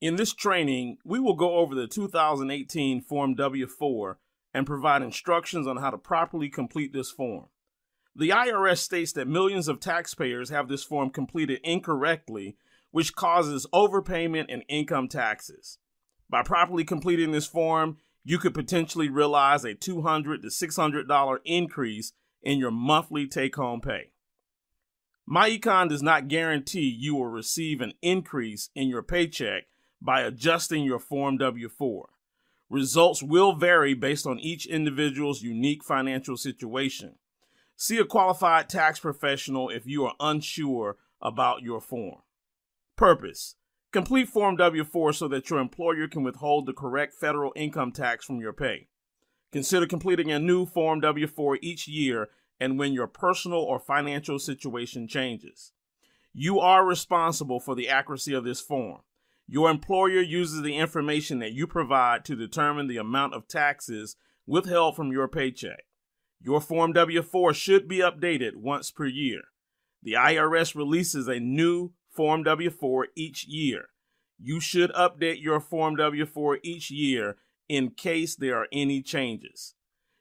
In this training, we will go over the 2018 Form W-4 and provide instructions on how to properly complete this form. The IRS states that millions of taxpayers have this form completed incorrectly, which causes overpayment and income taxes. By properly completing this form, you could potentially realize a $200 to $600 increase in your monthly take-home pay. MyEcon does not guarantee you will receive an increase in your paycheck by adjusting your Form W-4. Results will vary based on each individual's unique financial situation. See a qualified tax professional if you are unsure about your form. Purpose: complete Form W-4 so that your employer can withhold the correct federal income tax from your pay. Consider completing a new Form W-4 each year and when your personal or financial situation changes. You are responsible for the accuracy of this form. Your employer uses the information that you provide to determine the amount of taxes withheld from your paycheck. Your Form W-4 should be updated once per year. The IRS releases a new Form W-4 each year. You should update your Form W-4 each year in case there are any changes.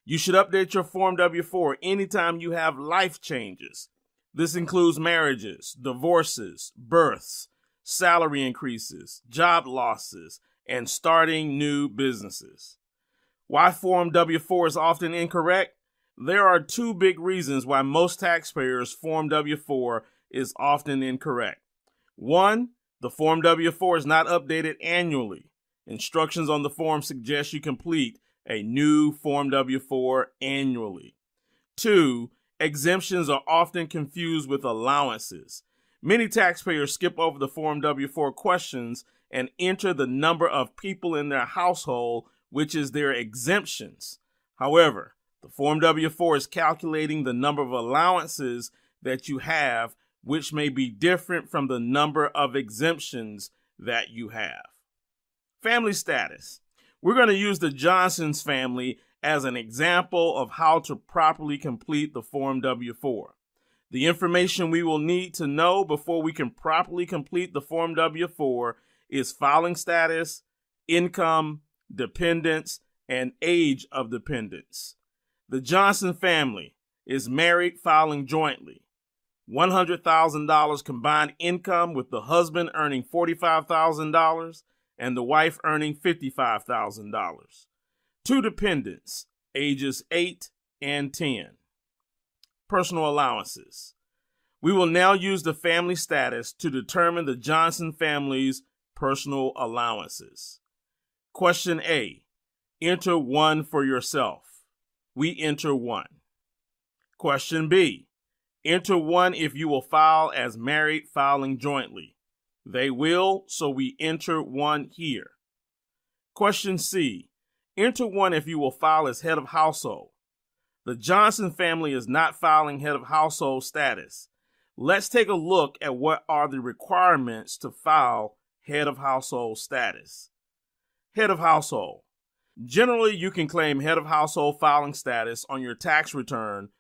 You should update your Form W-4 anytime you have life changes. This includes marriages, divorces, births, salary increases, job losses, and starting new businesses. Why Form W-4 is often incorrect? There are two big reasons why most taxpayers' Form W-4 is often incorrect. One, the Form W-4 is not updated annually. Instructions on the form suggest you complete a new Form W-4 annually. Two, exemptions are often confused with allowances. Many taxpayers skip over the Form W-4 questions and enter the number of people in their household, which is their exemptions. However, the Form W-4 is calculating the number of allowances that you have, which may be different from the number of exemptions that you have. Family status. We're going to use the Johnson's family as an example of how to properly complete the Form W-4. The information we will need to know before we can properly complete the Form W-4 is filing status, income, dependents, and age of dependents. The Johnson family is married, filing jointly. $100,000 combined income, with the husband earning $45,000 and the wife earning $55,000. Two dependents, ages 8 and 10. Personal allowances. We will now use the family status to determine the Johnson family's personal allowances. Question A. Enter 1 for yourself. We enter 1. Question B. Enter 1 if you will file as married, filing jointly. They will, so we enter 1 here. Question C. Enter 1 if you will file as head of household. The Johnson family is not filing head of household status. Let's take a look at what are the requirements to file head of household status. Head of household. Generally, you can claim head of household filing status on your tax return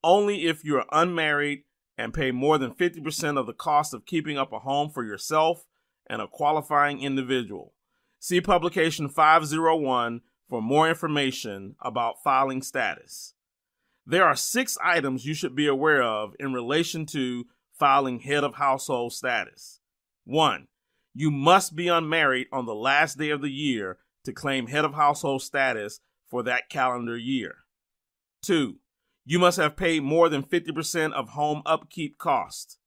only if you're unmarried and pay more than 50% of the cost of keeping up a home for yourself and a qualifying individual. See publication 501 for more information about filing status. There are 6 items you should be aware of in relation to filing head of household status. 1. You must be unmarried on the last day of the year to claim head of household status for that calendar year. 2. You must have paid more than 50% of home upkeep costs.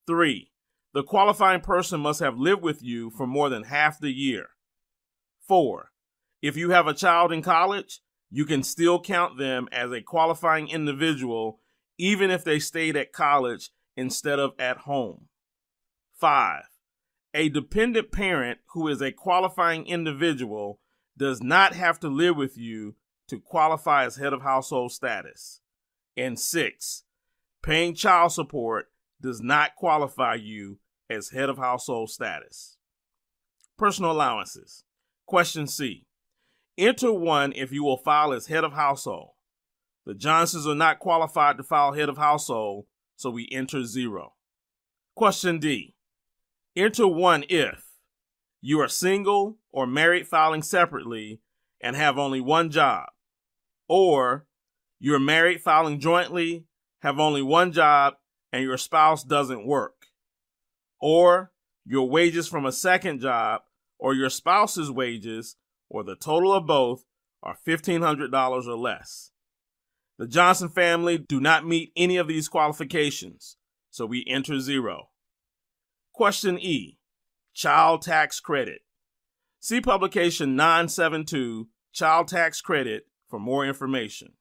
3. The qualifying person must have lived with you for more than half the year. 4. If you have a child in college, you can still count them as a qualifying individual even if they stayed at college instead of at home. 5. A dependent parent who is a qualifying individual does not have to live with you to qualify as head of household status. And 6. Paying child support does not qualify you as head of household status. Personal allowances. Question C. Enter 1 if you will file as head of household. The Johnsons are not qualified to file head of household, so we enter 0. Question D. Enter 1 if You are single or married filing separately and have only one job. Or you're married filing jointly, have only one job, and your spouse doesn't work. Or your wages from a second job or your spouse's wages or the total of both are $1,500 or less. The Johnson family do not meet any of these qualifications, so we enter 0. Question E, child tax credit. See publication 972, child tax credit, for more information.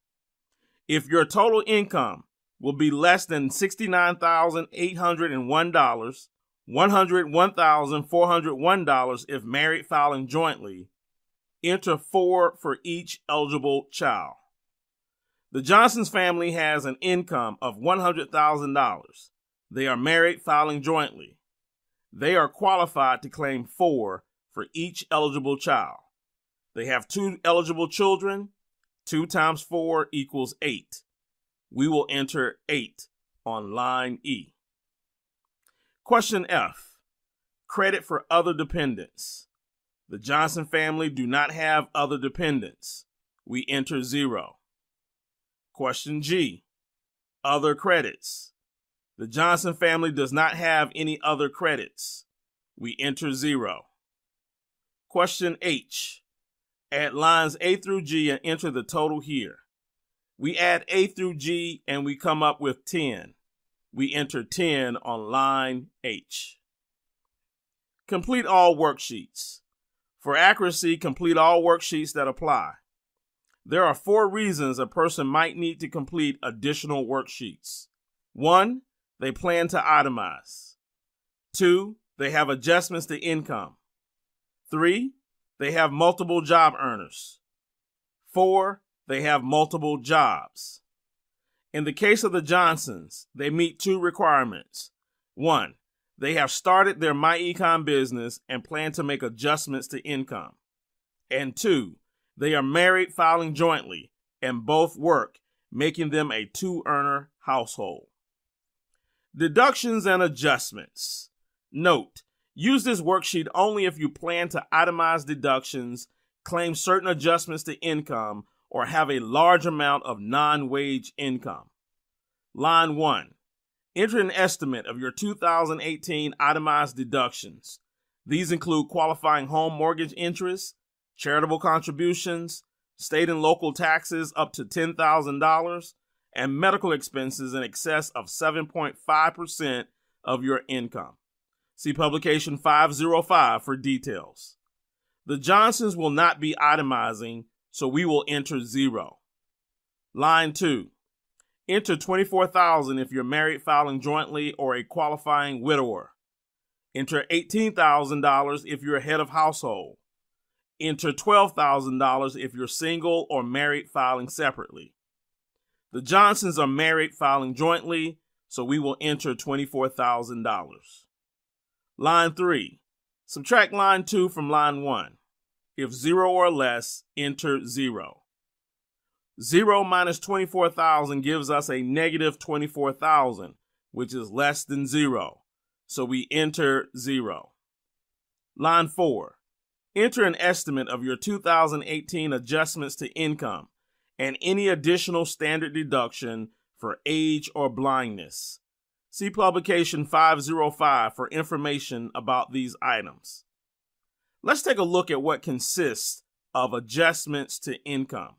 If your total income will be less than $69,801, $101,401 if married filing jointly, enter 4 for each eligible child. The Johnson's family has an income of $100,000. They are married filing jointly. They are qualified to claim 4 for each eligible child. They have 2 eligible children. 2 times 4 equals 8. We will enter 8 on line E. Question F, credit for other dependents. The Johnson family do not have other dependents. We enter 0. Question G, other credits. The Johnson family does not have any other credits. We enter 0. Question H, add lines A through G and enter the total here. We add A through G and we come up with 10. We enter 10 on line H. Complete all worksheets. For accuracy, complete all worksheets that apply. There are 4 reasons a person might need to complete additional worksheets. 1, they plan to itemize. 2, they have adjustments to income. 3, they have multiple job earners. 4, they have multiple jobs. In the case of the Johnsons, they meet 2 requirements. 1, they have started their MyEcon business and plan to make adjustments to income. And 2, they are married filing jointly and both work, making them a 2-earner household. Deductions and adjustments. Note, use this worksheet only if you plan to itemize deductions, claim certain adjustments to income, or have a large amount of non-wage income. Line 1. Enter an estimate of your 2018 itemized deductions. These include qualifying home mortgage interest, charitable contributions, state and local taxes up to $10,000, and medical expenses in excess of 7.5% of your income. See publication 505 for details. The Johnsons will not be itemizing, so we will enter 0. Line 2. Enter $24,000 if you're married filing jointly or a qualifying widower. Enter $18,000 if you're head of household. Enter $12,000 if you're single or married filing separately. The Johnsons are married filing jointly, so we will enter $24,000. Line 3. Subtract line 2 from line 1. If 0 or less, enter 0. 0 minus 24,000 gives us a negative 24,000, which is less than 0, so we enter 0. Line 4. Enter an estimate of your 2018 adjustments to income and any additional standard deduction for age or blindness. See publication 505 for information about these items. Let's take a look at what consists of adjustments to income.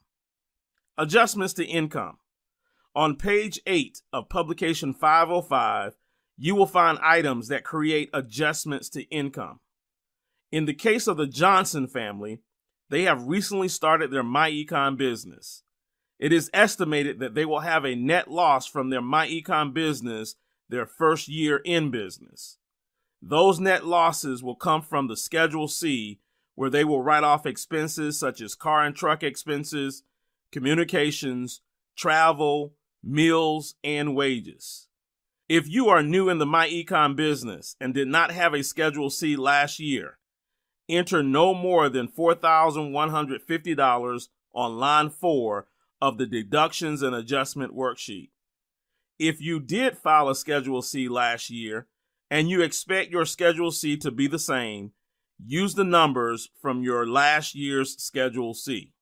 Adjustments to income. On page 8 of publication 505, you will find items that create adjustments to income. In the case of the Johnson family, they have recently started their MyEcon business. It is estimated that they will have a net loss from their MyEcon business their first year in business. Those net losses will come from the Schedule C, where they will write off expenses such as car and truck expenses, communications, travel, meals, and wages. If you are new in the MyEcon business and did not have a Schedule C last year, enter no more than $4,150 on line 4 of the Deductions and Adjustment Worksheet. If you did file a Schedule C last year and you expect your Schedule C to be the same, Use the numbers from your last year's Schedule C.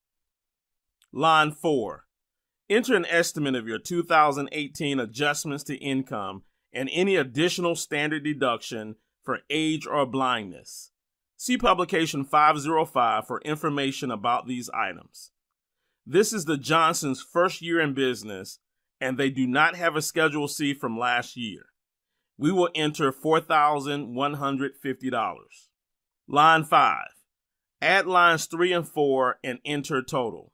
Line 4. Enter an estimate of your 2018 adjustments to income and any additional standard deduction for age or blindness. See publication 505 for information about these items. This is the Johnsons' first year in business, and they do not have a Schedule C from last year. We will enter $4,150. Line 5. Add lines 3 and 4 and enter total.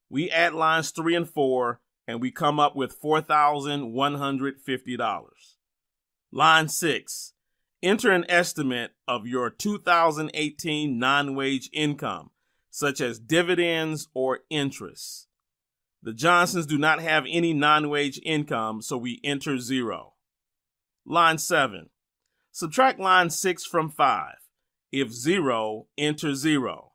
We add lines 3 and 4 and we come up with $4,150. Line 6. Enter an estimate of your 2018 non-wage income, such as dividends or interest. The Johnsons do not have any non-wage income, so we enter 0. Line 7. Subtract line 6 from 5. If 0, enter 0.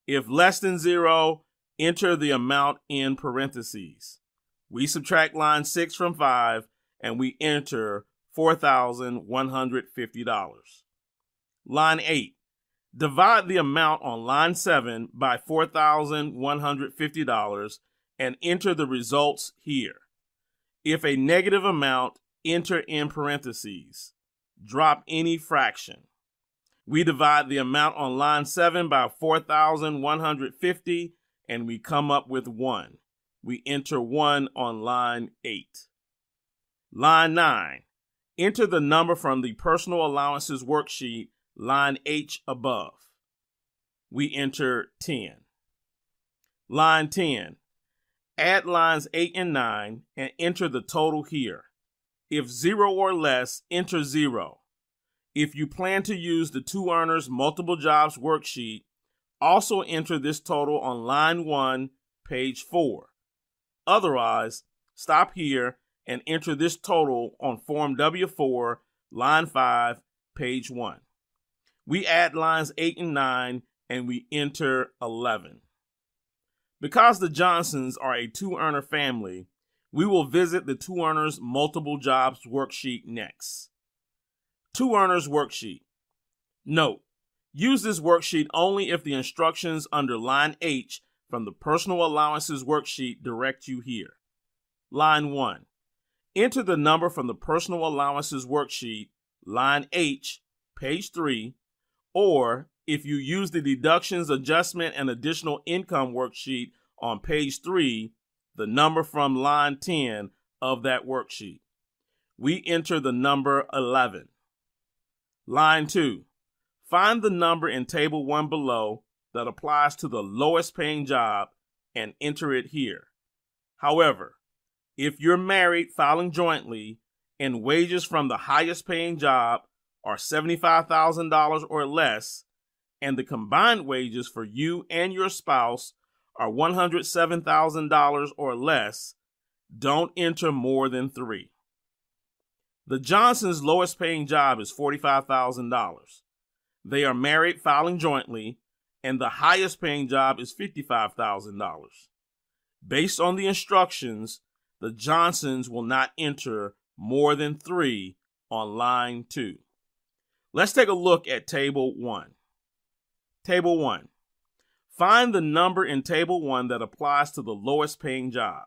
If less than 0, enter the amount in parentheses. We subtract line 6 from 5 and we enter $4,150. Line 8. Divide the amount on line 7 by $4,150 and enter the results here. If a negative amount, enter in parentheses. Drop any fraction. We divide the amount on line 7 by 4,150 and we come up with 1. We enter 1 on line 8. Line 9. Enter the number from the personal allowances worksheet, line H above. We enter 10. Line 10. Add lines 8 and 9 and enter the total here. If 0 or less, enter 0. If you plan to use the 2 earners multiple jobs worksheet, also enter this total on line 1, page 4. Otherwise, stop here and enter this total on Form W4, line 5, page 1. We add lines 8 and 9 and we enter 11. Because the Johnsons are a 2-earner family, we will visit the 2 earners multiple jobs worksheet next. 2 earners worksheet. Note, use this worksheet only if the instructions under line H from the personal allowances worksheet direct you here. Line 1. Enter the number from the personal allowances worksheet, line H, page 3, or if you use the deductions, adjustment, and additional income worksheet on page 3, the number from line 10 of that worksheet. We enter the number 11. Line 2. Find the number in table 1 below that applies to the lowest paying job and enter it here. However, if you're married filing jointly and wages from the highest paying job are $75,000 or less, and the combined wages for you and your spouse are $107,000 or less, don't enter more than 3. The Johnsons' lowest paying job is $45,000. They are married filing jointly, and the highest paying job is $55,000. Based on the instructions, the Johnsons will not enter more than 3 on line 2. Let's take a look at Table 1. Table 1. Find the number in Table 1 that applies to the lowest paying job.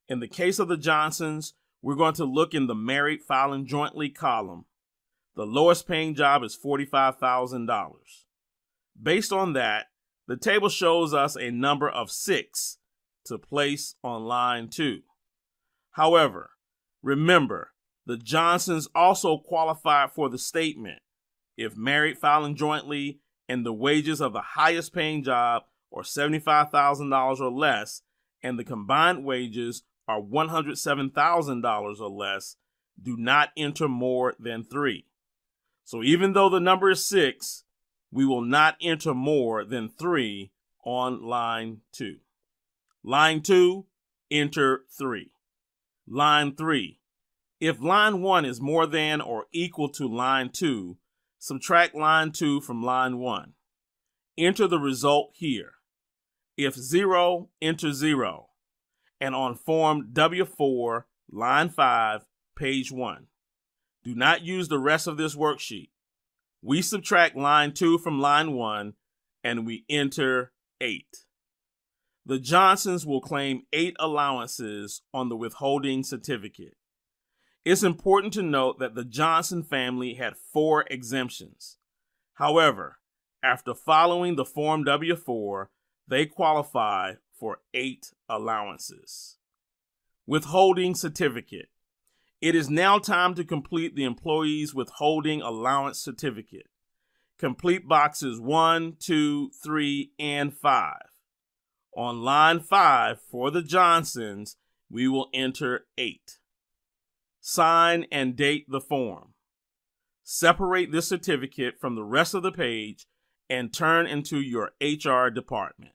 In the case of the Johnsons, we're going to look in the married filing jointly column. The lowest paying job is $45,000. Based on that, the table shows us a number of 6 to place on line 2. However, remember, the Johnsons also qualified for the statement if married filing jointly and the wages of the highest paying job are $75,000 or less, and the combined wages are $107,000 or less, do not enter more than 3. So even though the number is 6, we will not enter more than 3 on line 2. Line 2, enter 3. Line 3. If line 1 is more than or equal to line 2, subtract line 2 from line 1. Enter the result here. If 0, enter 0. And on Form W4, line 5, page 1. Do not use the rest of this worksheet. We subtract line 2 from line 1, and we enter 8. The Johnsons will claim 8 allowances on the withholding certificate. It's important to note that the Johnson family had 4 exemptions. However, after following the Form W-4, they qualify for 8 allowances. Withholding certificate. It is now time to complete the employee's withholding allowance certificate. Complete boxes 1, 2, 3, and 5. On line 5 for the Johnsons, we will enter 8. Sign and date the form. Separate this certificate from the rest of the page and turn into your HR department.